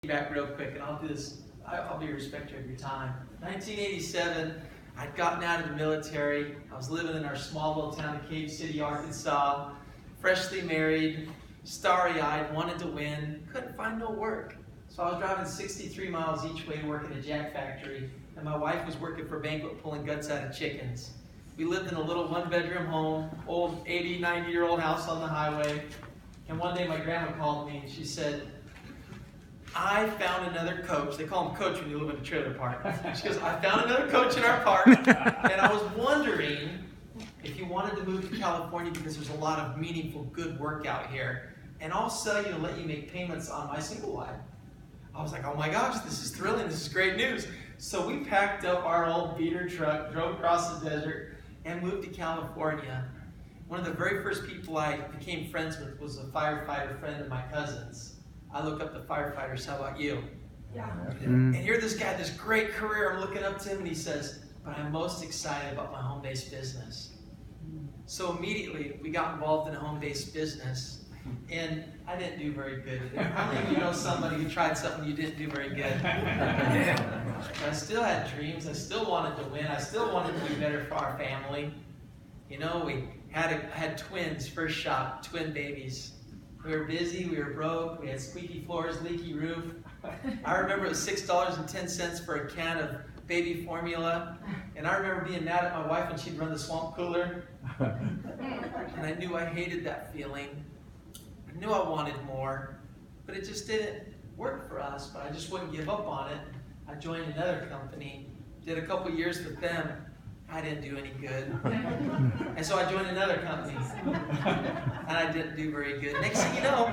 Back real quick, and I'll do this. I'll be respectful of your time. 1987, I'd gotten out of the military. I was living in our small little town of Cave City, Arkansas. Freshly married, starry-eyed, wanted to win, couldn't find no work. So I was driving 63 miles each way to work at a jack factory, and my wife was working for Banquet pulling guts out of chickens. We lived in a little one-bedroom home, old 80, 90-year-old house on the highway. And one day my grandma called me and she said, I found another coach. They call him coach when you live in a trailer park. She goes, I found another coach in our park, and I was wondering if you wanted to move to California because there's a lot of meaningful, good work out here. And I'll sell you and let you make payments on my single wide. I was like, oh my gosh, this is thrilling. This is great news. So we packed up our old beater truck, drove across the desert, and moved to California. One of the very first people I became friends with was a firefighter friend of my cousin's. I look up to firefighters. How about you? Yeah. And here this guy, this great career, I'm looking up to him, and he says, but I'm most excited about my home-based business. So immediately, we got involved in a home-based business, and I didn't do very good at it. How many of you know somebody who tried something you didn't do very good? I still had dreams. I still wanted to win. I still wanted to do better for our family. You know, we had twins, first shot, twin babies. We were busy, we were broke, we had squeaky floors, leaky roof. I remember it was $6.10 for a can of baby formula. And I remember being mad at my wife when she'd run the swamp cooler. And I knew I hated that feeling. I knew I wanted more, but it just didn't work for us. But I just wouldn't give up on it. I joined another company, did a couple years with them. I didn't do any good. And so I joined another company. And I didn't do very good. Next thing you know,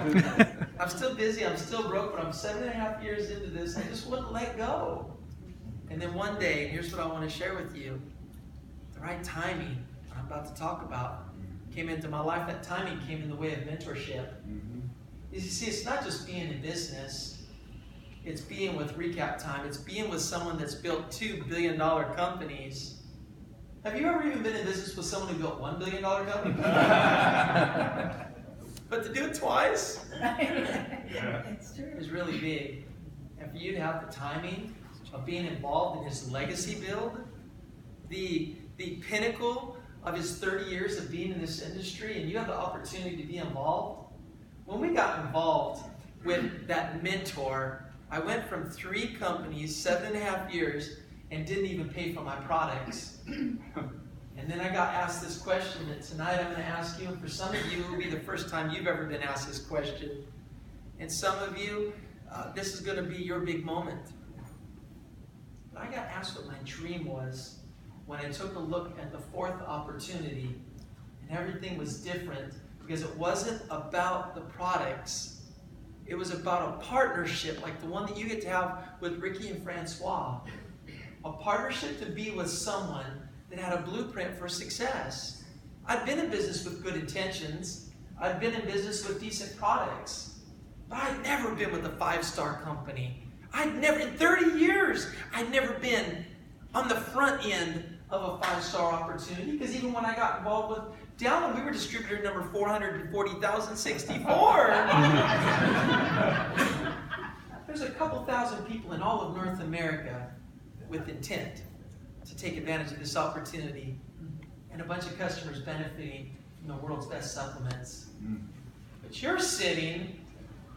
I'm still busy, I'm still broke, but I'm 7.5 years into this. I just wouldn't let go. And then one day, here's what I want to share with you. The right timing, what I'm about to talk about, came into my life. That timing came in the way of mentorship. You see, it's not just being in business. It's being with Recap Time. It's being with someone that's built $2 billion companies. Have you ever even been in business with someone who built $1 billion company? But to do it twice is really big. And for you to have the timing of being involved in his legacy build, the pinnacle of his 30 years of being in this industry, and you have the opportunity to be involved. When we got involved with that mentor, I went from 3 companies, 7.5 years, and didn't even pay for my products. And then I got asked this question that tonight I'm going to ask you, and for some of you, it will be the first time you've ever been asked this question. And some of you, this is going to be your big moment. But I got asked what my dream was when I took a look at the 4th opportunity, and everything was different because it wasn't about the products. It was about a partnership like the one that you get to have with Ricky and Francois. A partnership to be with someone that had a blueprint for success. I'd been in business with good intentions. I'd been in business with decent products. But I'd never been with a 5-star company. In 30 years, I'd never been on the front end of a 5-star opportunity, because even when I got involved with Downland, we were distributor number 440,064. There's a couple thousand people in all of North America with intent to take advantage of this opportunity, and a bunch of customers benefiting from the world's best supplements. But you're sitting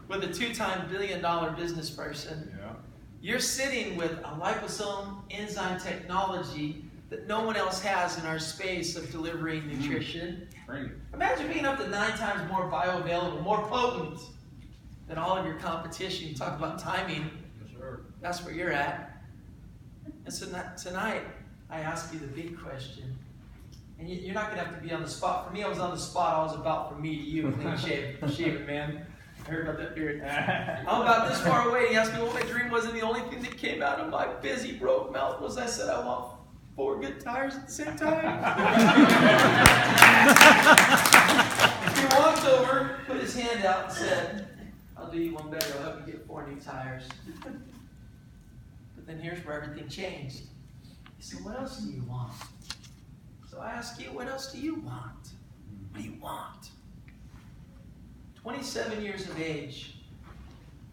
with a 2-time billion-dollar business person. Yeah. You're sitting with a liposome enzyme technology that no one else has in our space of delivering nutrition. Right. Imagine being up to 9 times more bioavailable, more potent than all of your competition. You talk about timing. Yes, sir. That's where you're at. And so tonight, I ask you the big question. And you're not going to have to be on the spot. For me, I was on the spot. I was about from me to you, clean shaven, man. I heard about that beard. I'm about this far away. He asked me what my dream was, and the only thing that came out of my busy, broke mouth was I said, I want 4 good tires at the same time. He walked over, put his hand out, and said, I'll do you one better. I'll help you get 4 new tires. But then here's where everything changed. He said, what else do you want? So I ask you, what else do you want? What do you want? 27 years of age,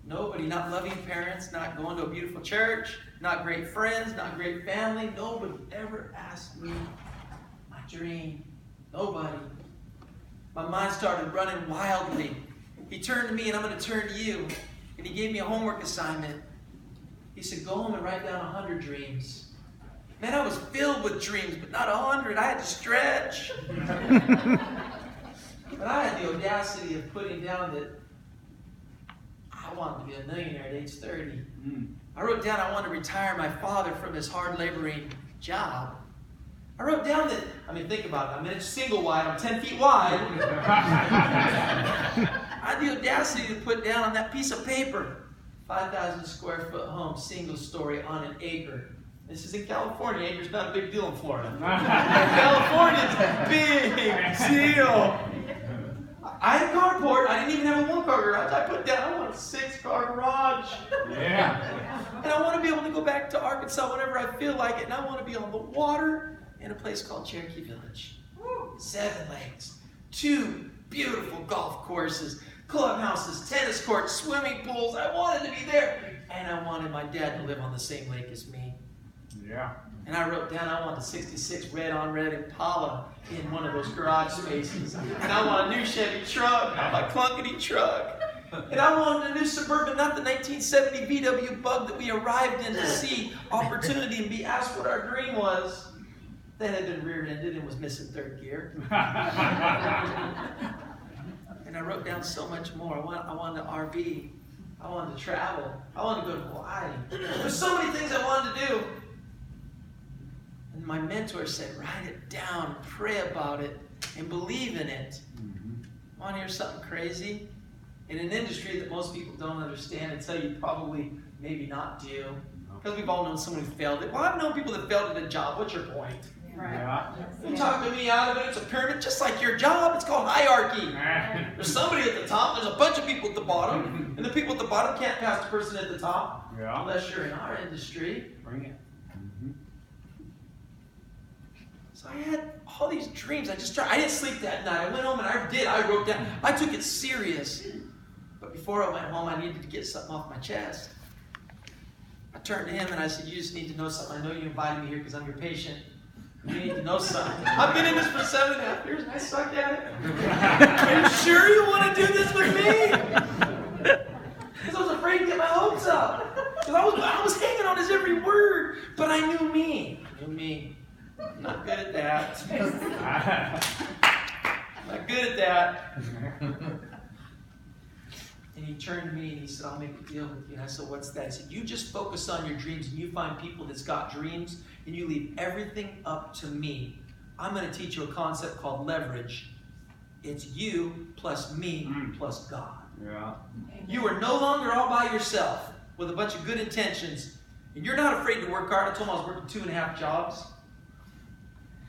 Nobody, not loving parents, not going to a beautiful church, not great friends, not great family. Nobody ever asked me my dream. Nobody. My mind started running wildly. He turned to me, and I'm going to turn to you. And he gave me a homework assignment. He said, go home and write down 100 dreams. Man, I was filled with dreams, but not 100. I had to stretch. But I had the audacity of putting down that I wanted to be a millionaire at age 30. I wrote down I wanted to retire my father from his hard laboring job. I wrote down that, think about it. I'm an inch single wide, I'm 10 feet wide. I had the audacity to put down on that piece of paper, 5,000 square foot home, single story on an acre. This is in California. Acre's not a big deal in Florida. California's a big deal. I had carport. I didn't even have a one-car garage. I put down, I want a 6-car garage. Yeah. And I want to be able to go back to Arkansas whenever I feel like it. And I want to be on the water in a place called Cherokee Village. 7 lakes, 2 beautiful golf courses, clubhouses, tennis courts, swimming pools. I wanted to be there. And I wanted my dad to live on the same lake as me. Yeah. And I wrote down I want a 66 red-on-red Impala in one of those garage spaces. And I want a new Chevy truck, not my clunkety truck. And I wanted a new Suburban, not the 1970 VW Bug that we arrived in to see opportunity and be asked what our dream was. That had been rear-ended and was missing 3rd gear. And I wrote down so much more. I wanted an RV. I wanted to travel. I wanted to go to Hawaii. There's so many things I wanted to do. And my mentor said, write it down, pray about it, and believe in it. Want to hear something crazy? In an industry that most people don't understand until you probably maybe not do. Because we've all known someone who failed it. Well, I've known people that failed at a job. What's your point? Right. Yeah. You talking to me out of it. It's a pyramid just like your job. It's called hierarchy. There's somebody at the top. There's a bunch of people at the bottom. And the people at the bottom can't pass the person at the top. Yeah. Unless you're in our industry. Bring it. So I had all these dreams. I didn't sleep that night. I went home and I wrote down. I took it serious. But before I went home, I needed to get something off my chest. I turned to him and I said, you just need to know something. I know you invited me here because I'm your patient. You need to know something. I've been in this for 7.5 years and I suck at it. Are you sure you want to do this with me? Because I was afraid to get my hopes up. Because I was hanging on his every word. But I knew me. I'm not good at that. Not good at that. And he turned to me and he said, I'll make a deal with you. And I said, what's that? He said, you just focus on your dreams and you find people that's got dreams and you leave everything up to me. I'm going to teach you a concept called leverage. It's you plus me plus God. Yeah. You are no longer all by yourself with a bunch of good intentions. And you're not afraid to work hard. I told him I was working 2.5 jobs.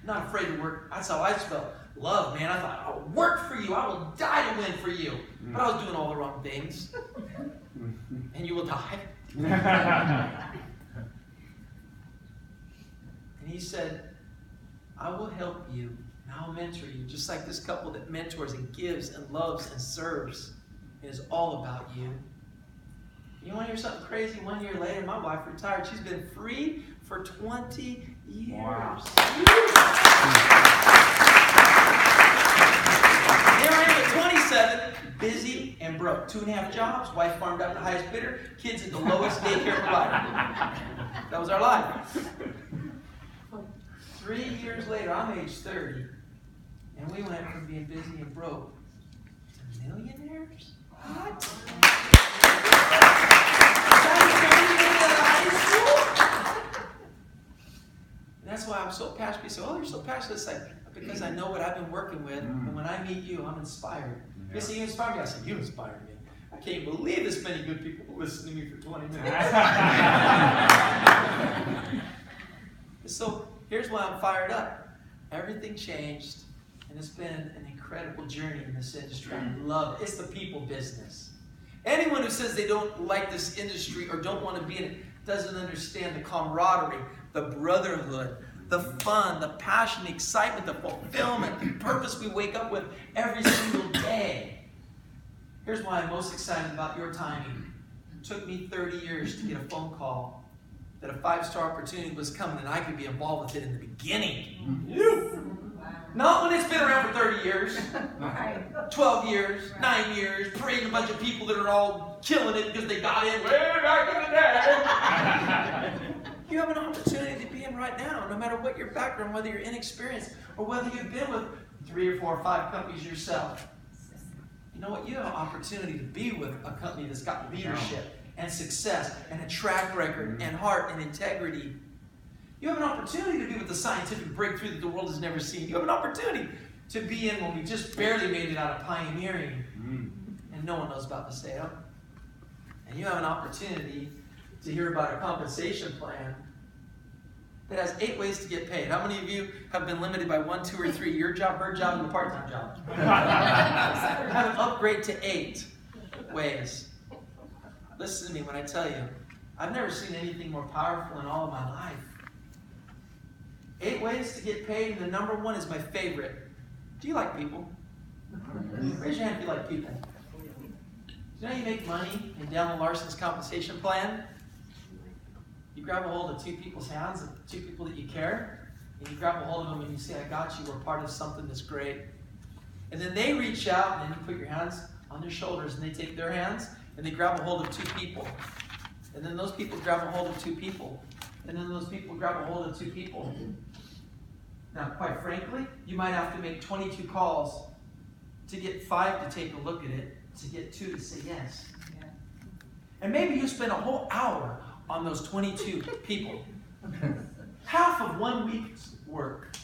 Not afraid to work. That's how I felt. Love, man. I thought, I'll work for you. I will die to win for you. But I was doing all the wrong things. And you will die. And he said, I will help you and I'll mentor you. Just like this couple that mentors and gives and loves and serves. It is all about you. You want to hear something crazy? 1 year later, my wife retired. She's been free for 20 years. Wow. Here I am at 27, busy and broke. 2.5 jobs, wife farmed out the highest bidder, kids at the lowest daycare provider. That was our life. 3 years later, I'm age 30, and we went from being busy and broke to millionaires? What? And that's why I'm so passionate. People say, oh, you're so passionate. It's like, because I know what I've been working with, and when I meet you, I'm inspired. You say, you inspire me? I said, you inspired me. I can't believe this many good people will listen to me for 20 minutes. So here's why I'm fired up. Everything changed, and it's been an incredible journey in this industry. I love it. It's the people business. Anyone who says they don't like this industry or don't want to be in it doesn't understand the camaraderie, the brotherhood, the fun, the passion, the excitement, the fulfillment, the purpose we wake up with every single day. Here's why I'm most excited about your timing. took me 30 years to get a phone call that a 5-star opportunity was coming and I could be involved with it in the beginning. Not when it's been around for 30 years, 12 years, 9 years, parading a bunch of people that are all killing it because they got in way back in the day. You have an opportunity to be in right now, no matter what your background, whether you're inexperienced or whether you've been with 3 or 4 or 5 companies yourself. You know what? You have an opportunity to be with a company that's got leadership and success and a track record and heart and integrity. You have an opportunity to be with the scientific breakthrough that the world has never seen. You have an opportunity to be in when we just barely made it out of pioneering and no one knows about the sale. And you have an opportunity to hear about a compensation plan that has 8 ways to get paid. How many of you have been limited by 1, 2, or 3, your job, her job, and the part-time job? Have an upgrade to 8 ways. Listen to me when I tell you, I've never seen anything more powerful in all of my life. 8 ways to get paid, and the number 1 is my favorite. Do you like people? Raise your hand if you like people. Do you know how you make money in Daniel Larson's compensation plan? You grab a hold of 2 people's hands, 2 people that you care, and you grab a hold of them and you say, I got you, we're part of something that's great. And then they reach out and then you put your hands on their shoulders and they take their hands and they grab a hold of 2 people. And then those people grab a hold of 2 people. And then those people grab a hold of 2 people. Now, quite frankly, you might have to make 22 calls to get 5 to take a look at it, to get 2 to say yes. Yeah. And maybe you spend a whole hour on those 22 people. Half of 1 week's work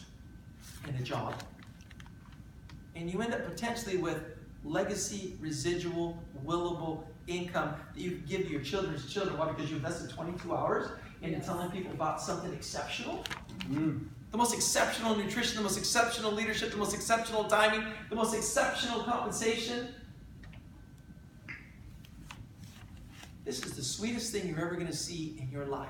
in a job. And you end up potentially with legacy, residual, willable income that you can give to your children's children. Why? Because you invested 22 hours into telling people about something exceptional. The most exceptional nutrition, the most exceptional leadership, the most exceptional timing, the most exceptional compensation. This is the sweetest thing you're ever going to see in your life.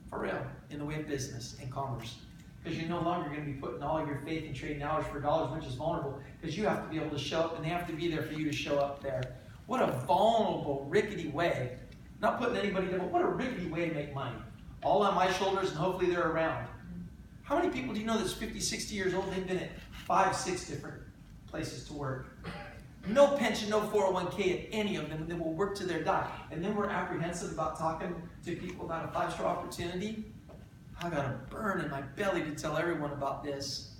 For real, in the way of business and commerce. Because you're no longer going to be putting all your faith and trading hours for dollars, which is vulnerable. Because you have to be able to show up, and they have to be there for you to show up there. What a vulnerable, rickety way. Not putting anybody down, but what a rickety way to make money. All on my shoulders, and hopefully they're around. How many people do you know that's 50, 60 years old? They've been at 5, 6 different places to work. No pension, no 401k at any of them, and they will work to their die. And then we're apprehensive about talking to people about a 5-star opportunity. I got a burn in my belly to tell everyone about this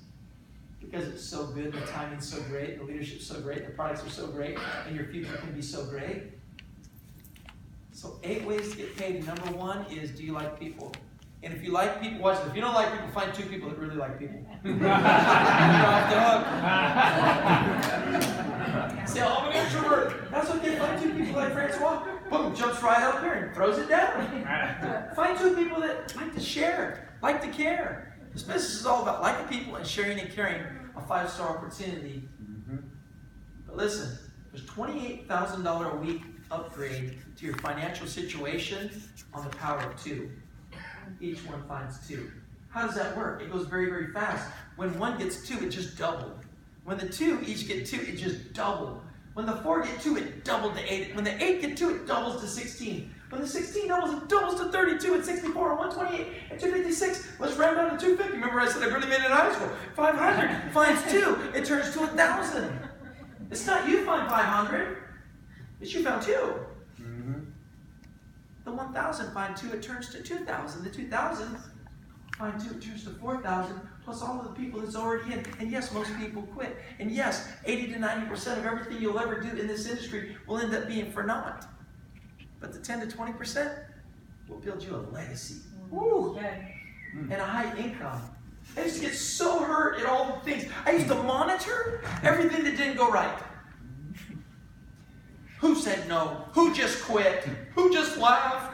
because it's so good, the timing's so great, the leadership's so great, the products are so great, and your future can be so great. So 8 ways to get paid. Number 1 is, do you like people? And if you like people, watch this. If you don't like people, find 2 people that really like people. You're off the hook. Say, oh, I'm an introvert. That's okay. Find 2 people like Francois. Boom, jumps right up here and throws it down. Find 2 people that like to share, like to care. This business is all about liking people and sharing and caring. A 5-star opportunity. But listen, there's $28,000 a week upgrade to your financial situation on the power of 2. Each one finds 2. How does that work? It goes very, very fast. When 1 gets 2, it just doubled. When the 2 each get 2, it just doubled. When the 4 get 2, it doubled to 8. When the 8 get 2, it doubles to 16. When the 16 doubles, it doubles to 32 and 64 and 128 and 256. Let's round down to 250. Remember I said I really made it in high school. 500 finds 2. It turns to 1,000. It's not you find 500. It's you found 2. The 1,000 find 2, it turns to 2,000. The 2,000 find 2, it turns to 4,000, plus all of the people that's already in. And yes, most people quit. And yes, 80 to 90% of everything you'll ever do in this industry will end up being for naught. But the 10 to 20% will build you a legacy. Woo! And a high income. I used to get so hurt at all the things. I used to monitor everything that didn't go right. Who said no? Who just quit? Who just laughed?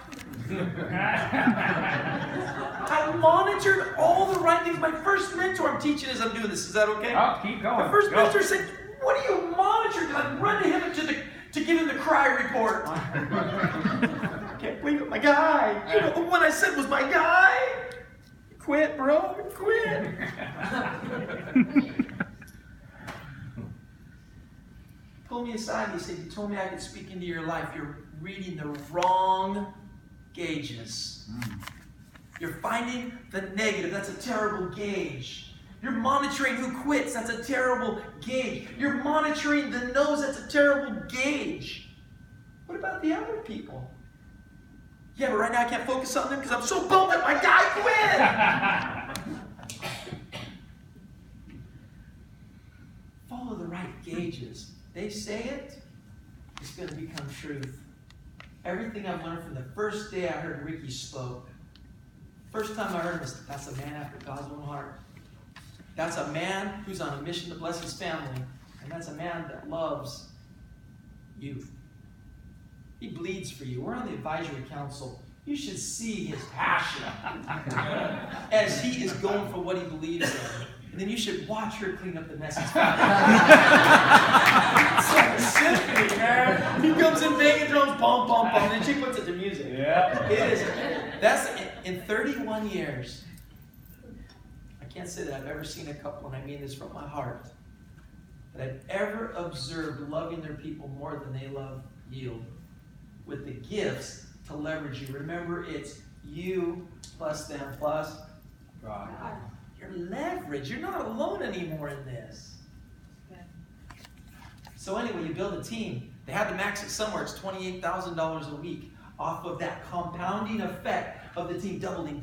I monitored all the right things. My first mentor, I'm teaching as I'm doing this. Is that okay? Oh, keep going. My first mentor said, what do you monitor? And I'd run to him to give him the cry report. Can't believe it, my guy. You know, the one I said was my guy. Quit, bro. Quit. Pulled me aside and he said, you told me I could speak into your life. You're reading the wrong gauges. You're finding the negative. That's a terrible gauge. You're monitoring who quits. That's a terrible gauge. You're monitoring the no's. That's a terrible gauge. What about the other people? Yeah, but right now I can't focus on them because I'm so bummed that my guy quit. Follow the right gauges. They say it, it's going to become truth. Everything I've learned from the first day I heard Ricky spoke, first time I heard him was, that's a man after God's own heart. That's a man who's on a mission to bless his family. And that's a man that loves you. He bleeds for you. We're on the advisory council. You should see his passion as he is going for what he believes in. And then you should watch her clean up the mess. It's like a symphony, man. He comes in banging drums, bum, bum, bum, and then she puts it to music. Yeah. It is. That's in 31 years. I can't say that I've ever seen a couple, and I mean this from my heart, that I've ever observed loving their people more than they love you, with the gifts to leverage you. Remember, it's you plus them plus God. your leverage. You're not alone anymore in this. So anyway, you build a team. They had to max it somewhere. It's $28,000 a week off of that compounding effect of the team doubling.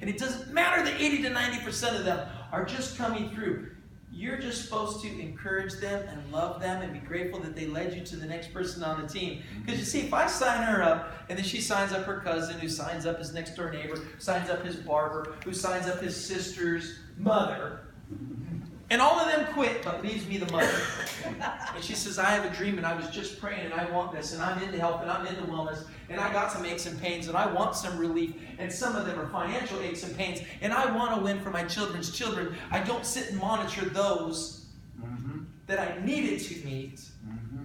And it doesn't matter that 80 to 90% of them are just coming through. You're just supposed to encourage them and love them and be grateful that they led you to the next person on the team. Because you see, if I sign her up, and then she signs up her cousin, who signs up his next door neighbor, who signs up his barber, who signs up his sister's mother, and all of them quit, but leaves me the mother. And she says, I have a dream, and I was just praying, and I want this, and I'm into health, and I'm into wellness, and I got some aches and pains, and I want some relief, and some of them are financial aches and pains, and I want to win for my children's children. I don't sit and monitor those that I needed to meet,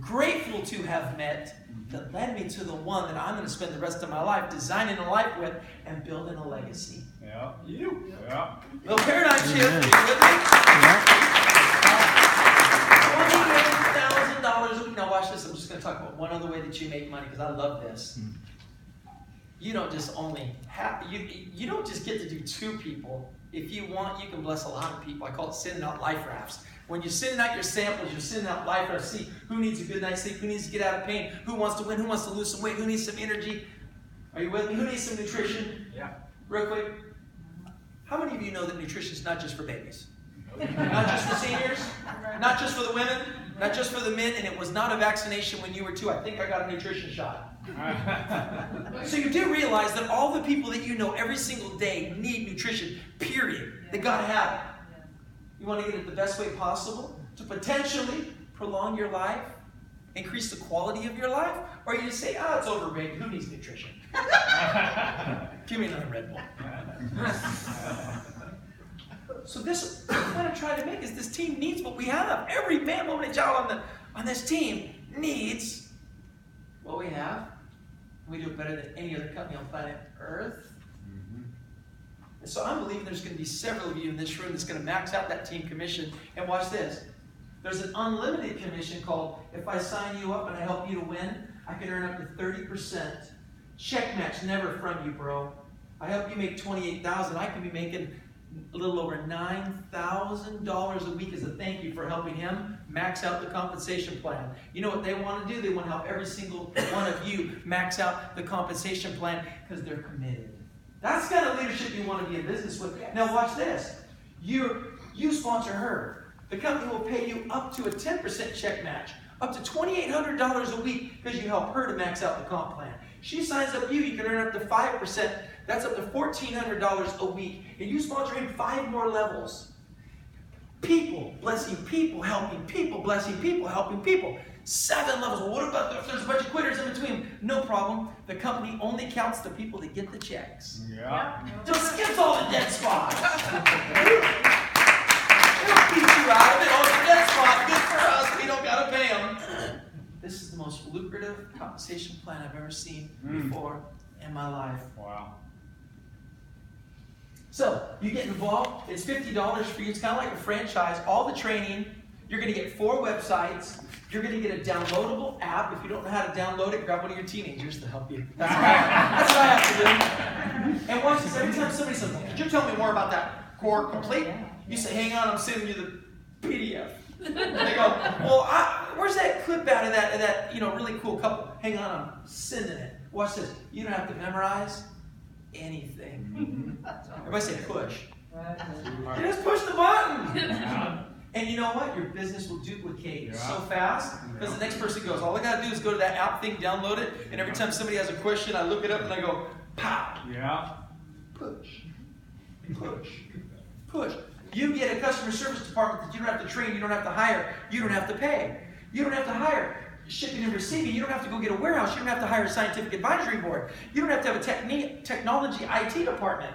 grateful to have met, that led me to the one that I'm going to spend the rest of my life designing a life with and building a legacy. Yeah. You. Yeah. Little paradigm shift. Are you with me? $28,000 a week. Now watch this. I'm just going to talk about one other way that you make money because I love this. You don't just only have, you don't just get to do 2 people. If you want, you can bless a lot of people. I call it sending out life rafts. When you're sending out your samples, you're sending out life rafts. See who needs a good night's sleep, who needs to get out of pain, who wants to win, who wants to lose some weight, who needs some energy. Are you with me? Who needs some nutrition? Yeah. Real quick. How many of you know that nutrition is not just for babies? Not just for seniors? Not just for the women? Not just for the men? And it was not a vaccination when you were 2. I think I got a nutrition shot. So you do realize that all the people that you know every single day need nutrition, period. They got to have it. You want to get it the best way possible to potentially prolong your life, increase the quality of your life? Or you just say, it's overrated. Who needs nutrition? Give me another Red Bull. So this, what I'm trying to make is this team needs what we have. Every man, woman, and child on this team needs what we have. We do it better than any other company on planet Earth. And so I'm believing there's going to be several of you in this room that's going to max out that team commission. And watch this. There's an unlimited commission called, if I sign you up and I help you to win, I can earn up to 30%. Check match, never from you, bro. I help you make $28,000. I can be making a little over $9,000 a week as a thank you for helping him max out the compensation plan. You know what they want to do? They want to help every single one of you max out the compensation plan because they're committed. That's the kind of leadership you want to be in business with. Now watch this. You sponsor her. The company will pay you up to a 10% check match, up to $2,800 a week because you help her to max out the comp plan. She signs up you can earn up to 5%. That's up to $1,400 a week. And you sponsor him 5 more levels. People blessing people, helping people, blessing people, helping people. 7 levels. Well, what about if there's a bunch of quitters in between? No problem. The company only counts the people that get the checks. Yeah. Just skips all the dead spots. They'll keep you out of it. Oh, it's a dead spot. Good for us. We don't got to pay them. This is the most lucrative compensation plan I've ever seen before in my life. Wow. So, you get involved. It's $50 for you. It's kind of like a franchise. All the training, You're going to get 4 websites. You're going to get a downloadable app. If you don't know how to download it, grab one of your teenagers to help you. That's what I have to do. And watch this. Every time somebody says, could you tell me more about that core complete? You say, hang on, I'm sending you the PDF. And they go, well, where's that clip out of that really cool couple? Hang on, I'm sending it. Watch this. You don't have to memorize anything. Everybody say push. You just push the button. And you know what? Your business will duplicate so fast because the next person goes, all I got to do is go to that app thing, download it, and every time somebody has a question, I look it up and I go, pow. Yeah. Push. Push. Push. You get a customer service department that you don't have to train, you don't have to hire, you don't have to pay. You don't have to hire shipping and receiving. You don't have to go get a warehouse. You don't have to hire a scientific advisory board. You don't have to have a technology IT department.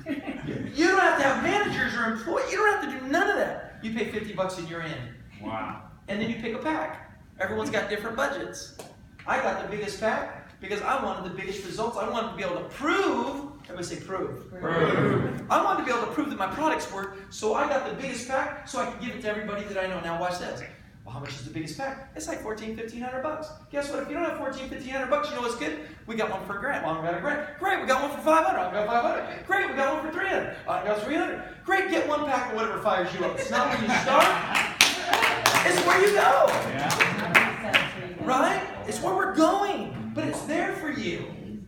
You don't have to have managers or employees. You don't have to do none of that. You pay $50 and you're in. Wow. And then you pick a pack. Everyone's got different budgets. I got the biggest pack because I wanted the biggest results. I wanted to be able to prove. Everybody say prove. Prove. I wanted to be able to prove that my products work, so I got the biggest pack so I could give it to everybody that I know. Now watch this. Well, how much is the biggest pack? It's like $1,400, $1,500. Guess what? If you don't have $1,400, $1,500, you know what's good? We got one for $1,000. Well, we got $1,000. Great, we got one for $500. I got $500. Great, we got one for $300. I got $300. Great, get one pack of whatever fires you up. It's not when you start. It's where you go. Yeah. Right? It's where we're going. But it's there for you.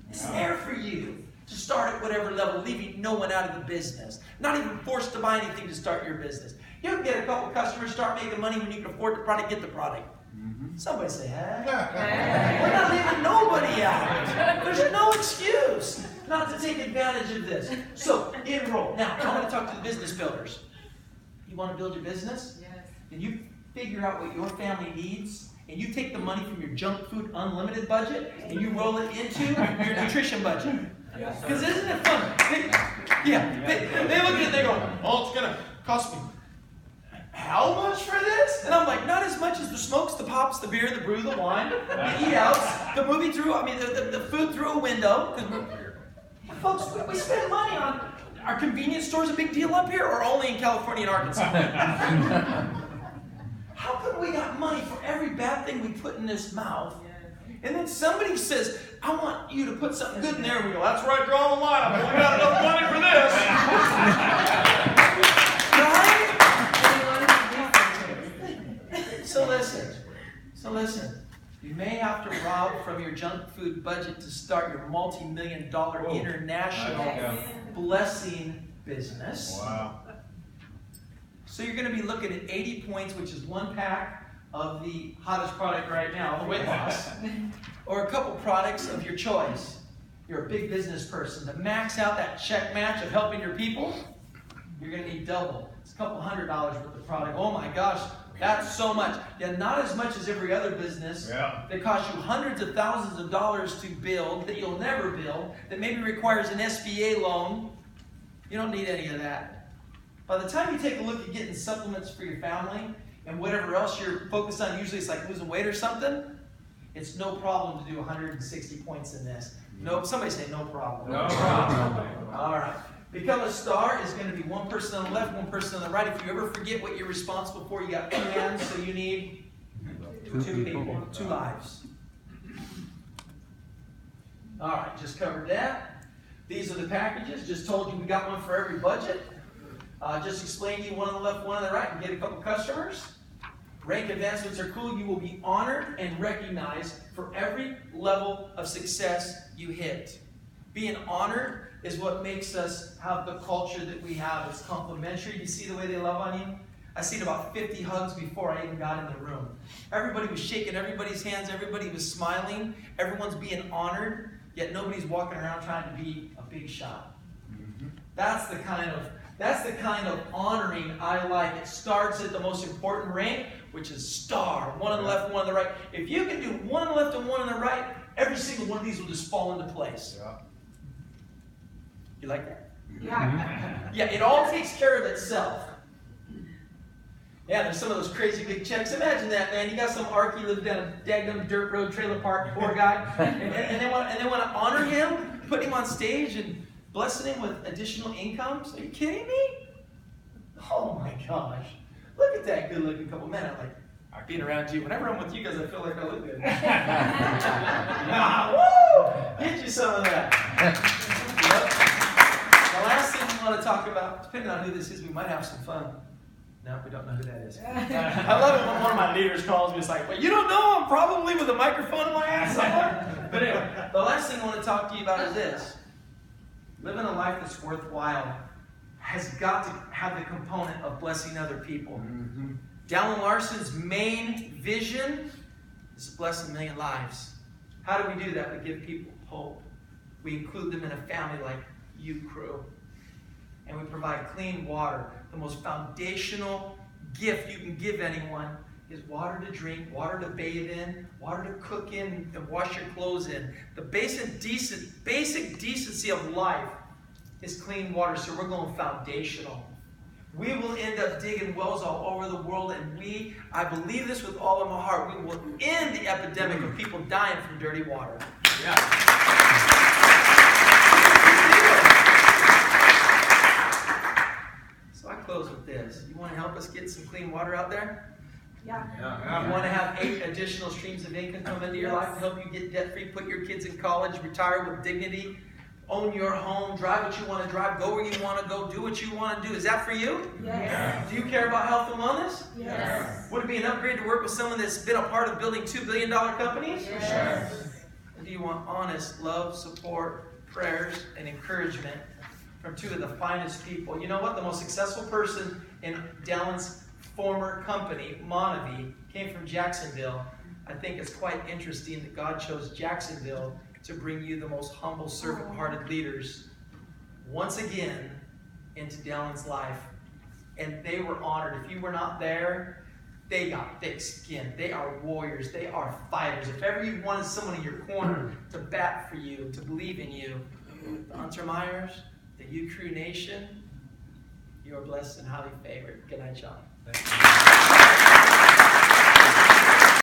It's there for you to start at whatever level, leaving no one out of the business. Not even forced to buy anything to start your business. You can get a couple customers, start making money when you can afford the product, get the product. Somebody say, hey. We're not leaving nobody out. There's no excuse not to take advantage of this. So, enroll. Now, I want to talk to the business builders. You want to build your business? Yes. And you figure out what your family needs, and you take the money from your junk food unlimited budget, and you roll it into your nutrition budget. Because isn't it fun? They look at it and they go, oh, it's going to cost me how much for this? And I'm like, not as much as the smokes, the pops, the beer, the brew, the wine, the eat outs, the movie through, the food through a window. Folks, we spend money on our convenience stores, a big deal up here, or only in California and Arkansas? How come we got money for every bad thing we put in this mouth? And then somebody says, I want you to put something good in there. And we go, that's where I draw the line. I've only got enough money for this. Right? So listen. You may have to rob from your junk food budget to start your multi-million-dollar international blessing business. Wow. So you're going to be looking at 80 points, which is one pack of the hottest product right now, the weight loss, or a couple products of your choice. You're a big business person. To max out that check match of helping your people, you're going to need double. It's a couple $100 worth of product. Oh my gosh, that's so much. Yeah, not as much as every other business that costs you hundreds of thousands of dollars to build, that you'll never build, that maybe requires an SBA loan. You don't need any of that. By the time you take a look at getting supplements for your family, and whatever else you're focused on, usually it's like losing weight or something, it's no problem to do 160 points in this. No, somebody say no problem. No problem. All right. Become a star is going to be one person on the left, one person on the right. If you ever forget what you're responsible for, you got 2 hands, so you need 2 people, 2 lives. All right, just covered that. These are the packages. Just told you we got one for every budget. Just explained to you one on the left, one on the right, and get a couple customers. Rank advancements are cool. You will be honored and recognized for every level of success you hit. Being honored is what makes us have the culture that we have. It's complimentary. You see the way they love on you? I seen about 50 hugs before I even got in the room. Everybody was shaking everybody's hands. Everybody was smiling. Everyone's being honored, yet nobody's walking around trying to be a big shot. That's the kind of honoring I like. It starts at the most important rank, which is star. One on the left, one on the right. If you can do one on the left and one on the right, every single one of these will just fall into place. You like that? Yeah. Yeah, it all takes care of itself. Yeah, there's some of those crazy big checks. Imagine that, man. You got some Arky living down a daggum dirt road trailer park, poor guy, and they want to honor him, put him on stage and blessing him with additional incomes. Are you kidding me? Oh my gosh. look at that good-looking couple. Man, I'm like, being around you. Whenever I'm with you guys, I feel like I look good. Woo! Get you some of that. Yep. The last thing we want to talk about, depending on who this is, we might have some fun. No, we don't know who that is. I love it when one of my leaders calls me. It's like, well, you don't know, I'm probably with a microphone in my ass somewhere. But anyway, the last thing I want to talk to you about is this. Living a life that's worthwhile has got to have the component of blessing other people. Mm-hmm. Dallin Larson's main vision is to bless 1 million lives. How do we do that? We give people hope. We include them in a family like Ucrew. And we provide clean water. The most foundational gift you can give anyone is water to drink, water to bathe in, water to cook in, and wash your clothes in. The basic decency of life is clean water, so we're going foundational. We will end up digging wells all over the world, and I believe this with all of my heart, we will end the epidemic of people dying from dirty water. Yeah. So I close with this. You want to help us get some clean water out there? Yeah. You want to have 8 additional streams of income come into your life and help you get debt-free, put your kids in college, retire with dignity, own your home, drive what you want to drive, go where you want to go, do what you want to do. Is that for you? Yes. Do you care about health and wellness? Yes. Would it be an upgrade to work with someone that's been a part of building $2 billion companies? Yes. And do you want honest love, support, prayers, and encouragement from 2 of the finest people? You know what? The most successful person in Dallin's former company, Monavie, came from Jacksonville. I think it's quite interesting that God chose Jacksonville to bring you the most humble, servant-hearted leaders once again into Dallin's life. And they were honored. If you were not there, they got thick skin. They are warriors. They are fighters. If ever you wanted someone in your corner to bat for you, to believe in you, the Untermeyers, the Ucrew Nation, you are blessed and highly favored. Good night, John. Thank you.